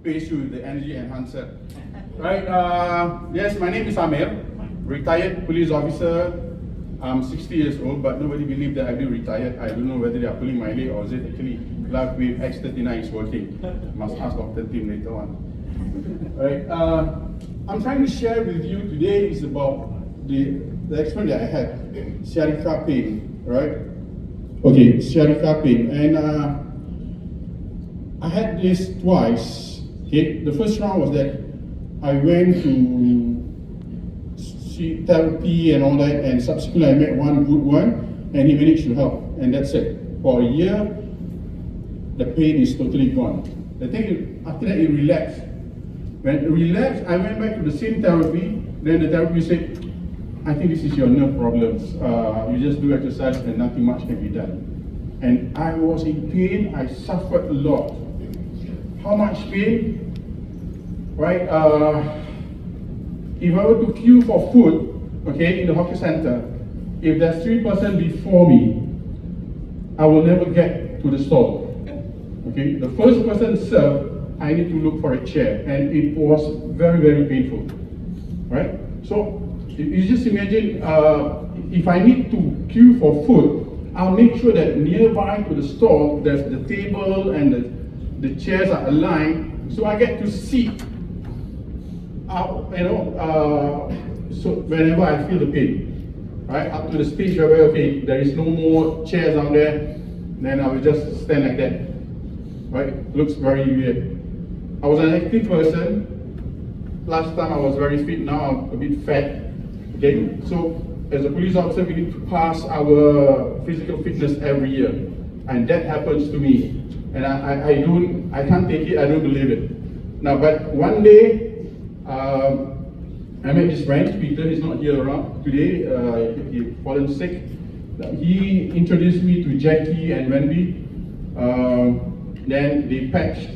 replace you with the energy enhancer. Right, yes, my name is Amir, retired police officer. I'm 60 years old, but nobody believes that I've been retired. I don't know whether they are pulling my leg or is it actually live with X39 is working. Must ask Dr. Tim later on. Right, I'm trying to share with you today is about the experience that I had, sciatica pain, right? Okay, sciatica pain, and I had this twice. Okay, the first round was that I went to see therapy and all that, and subsequently I met one good one, and he managed to help, and that's it. For a year, the pain is totally gone. The thing is, after that it relapsed. When it relapsed, I went back to the same therapy. Then the therapist said, I think this is your nerve problems. You just do exercise and nothing much can be done. And I was in pain. I suffered a lot. How much pain? Right? If I were to queue for food, okay, in the hawker center, if there's 3 persons before me, I will never get to the stall. Okay, the first person served, I need to look for a chair, and it was very, very painful. Right? So you just imagine, if I need to queue for food, I'll make sure that nearby to the stall, there's the table and the chairs are aligned, so I get to sit. So whenever I feel the pain, right, up to the stage where okay, there is no more chairs down there, then I will just stand like that, right? Looks very weird. I was an active person. Last time I was very fit. Now I'm a bit fat. Okay, so as a police officer, we need to pass our physical fitness every year, and that happens to me, and I can't take it. I don't believe it. Now, but one day. I met this friend, Peter. He's not here around today. He fallen sick. He introduced me to Jackie and Wendy. Then they patched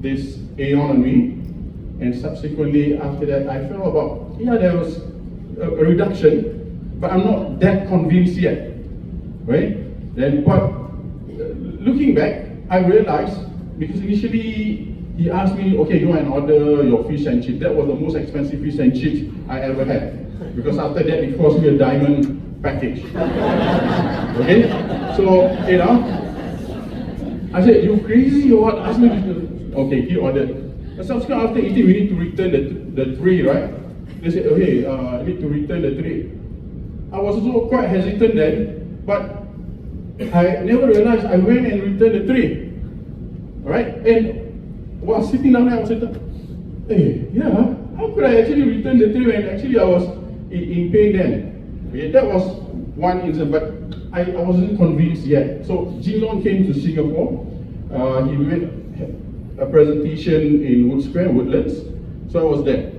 this Aeon on me, and subsequently after that, I felt about there was a reduction, but I'm not that convinced yet, right? Then, but looking back, I realized because initially. He asked me, okay, go and order your fish and chips. That was the most expensive fish and chips I ever had. Because after that, it cost me a diamond package. Okay? So, I said, you crazy or what? Ask me to, okay, he ordered. But subsequently, after eating, we need to return the tray, right? They said, okay, I need to return the tray. I was also quite hesitant then, but I never realized I went and returned the tray. Alright? And while sitting down there, I was saying, hey, how could I actually return the tray when actually I was in pain then? Okay, that was one incident, but I wasn't convinced yet. So Jinlong came to Singapore. He made a presentation in Wood Square, Woodlands. So I was there.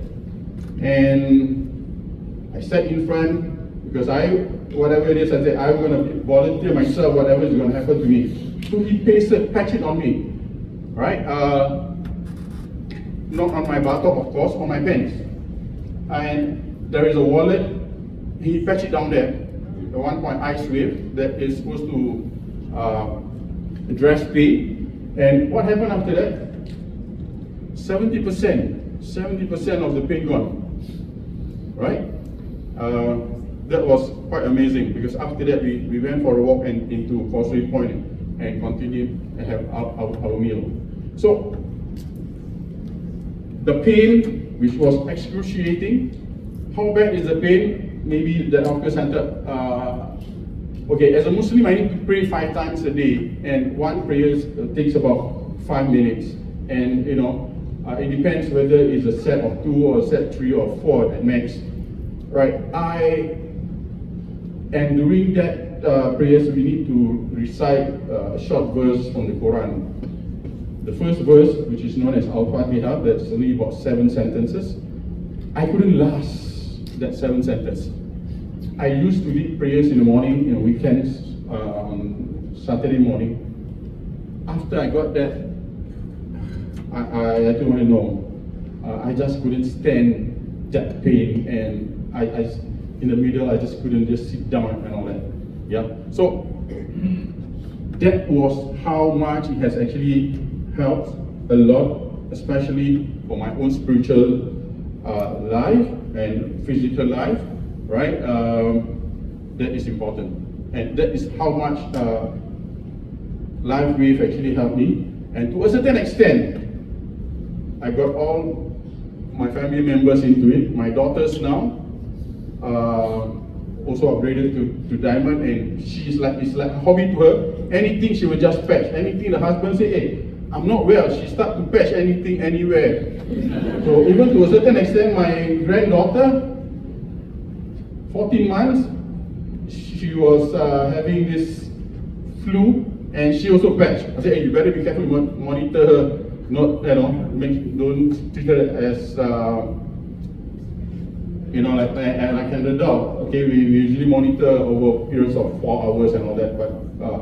And I sat in front because whatever it is, I said, I'm going to volunteer myself, whatever is going to happen to me. So he patched it on me. Right? Not on my buttock, of course, on my pants. And there is a wallet. He patched it down there. The 1 point ice wave that is supposed to address pain. And what happened after that? 70% of the pain gone. Right? That was quite amazing because after that we went for a walk into Causeway Point and continued to have our meal. So the pain, which was excruciating, how bad is the pain? Maybe the hawker center. Okay, as a Muslim, I need to pray 5 times a day, and one prayer takes about 5 minutes. And it depends whether it's a set of 2 or a set 3 or 4 at max. Right? And during that prayers, we need to recite a short verse from the Quran. The first verse, which is known as Al-Fatiha, that's only about 7 sentences. I couldn't last that 7 sentences. I used to lead prayers in the morning, weekends, on Saturday morning. After I got that, I don't want to know. I just couldn't stand that pain, and I in the middle, I just couldn't just sit down and all that. Yeah. So that was how much it has actually helped a lot especially for my own spiritual life and physical life, right? That is important. And that is how much Live Wave actually helped me. And to a certain extent, I got all my family members into it. My daughters now also upgraded to Diamond, and it's like a hobby to her. Anything she will just patch. Anything the husband say, hey, I'm not well, she start to patch anything anywhere. So even to a certain extent, my granddaughter, 14 months, she was having this flu, and she also patched. I said, hey, you better be careful, monitor her, not, don't treat her as, like an adult. Okay, we usually monitor over periods of 4 hours and all that, but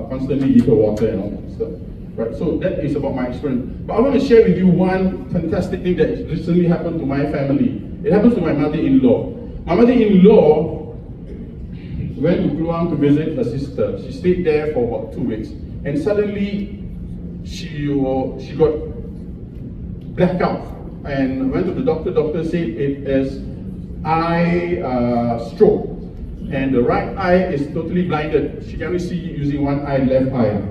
constantly give her water and all that stuff. Right, so that is about my experience. But I want to share with you one fantastic thing that recently happened to my family. It happens to my mother-in-law. My mother-in-law went to Kluang to visit her sister. She stayed there for about 2 weeks. And suddenly, she got blackout. And went to the doctor. Doctor said it is eye stroke. And the right eye is totally blinded. She can only see using one eye, left eye.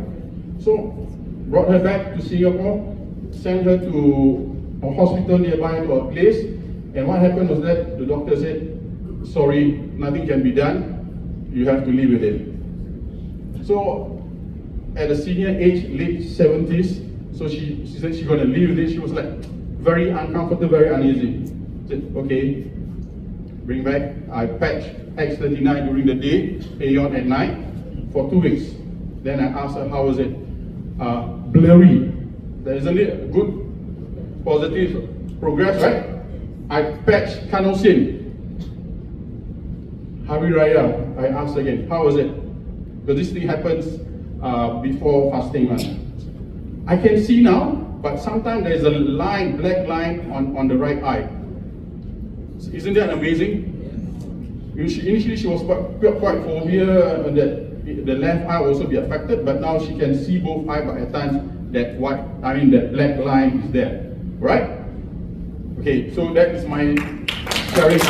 So, brought her back to Singapore, sent her to a hospital nearby to a place, and what happened was that the doctor said, sorry, nothing can be done, you have to live with it. So, at a senior age, late 70s, so she said she's going to live with it. She was like very uncomfortable, very uneasy. Said, okay, bring back. I patched X39 during the day, Aeon at night, for 2 weeks. Then I asked her, how was it? Blurry. There isn't it a good positive progress, right? I patched Kanosin. Hari Raya, I asked again, how was it? Because this thing happens before fasting month. I can see now, but sometimes there's a line, black line on the right eye. Isn't that amazing? Initially she was quite phobia that the left eye will also be affected, but now she can see both eyes, but at times that that black line is there, right? Okay, so that is my sharing.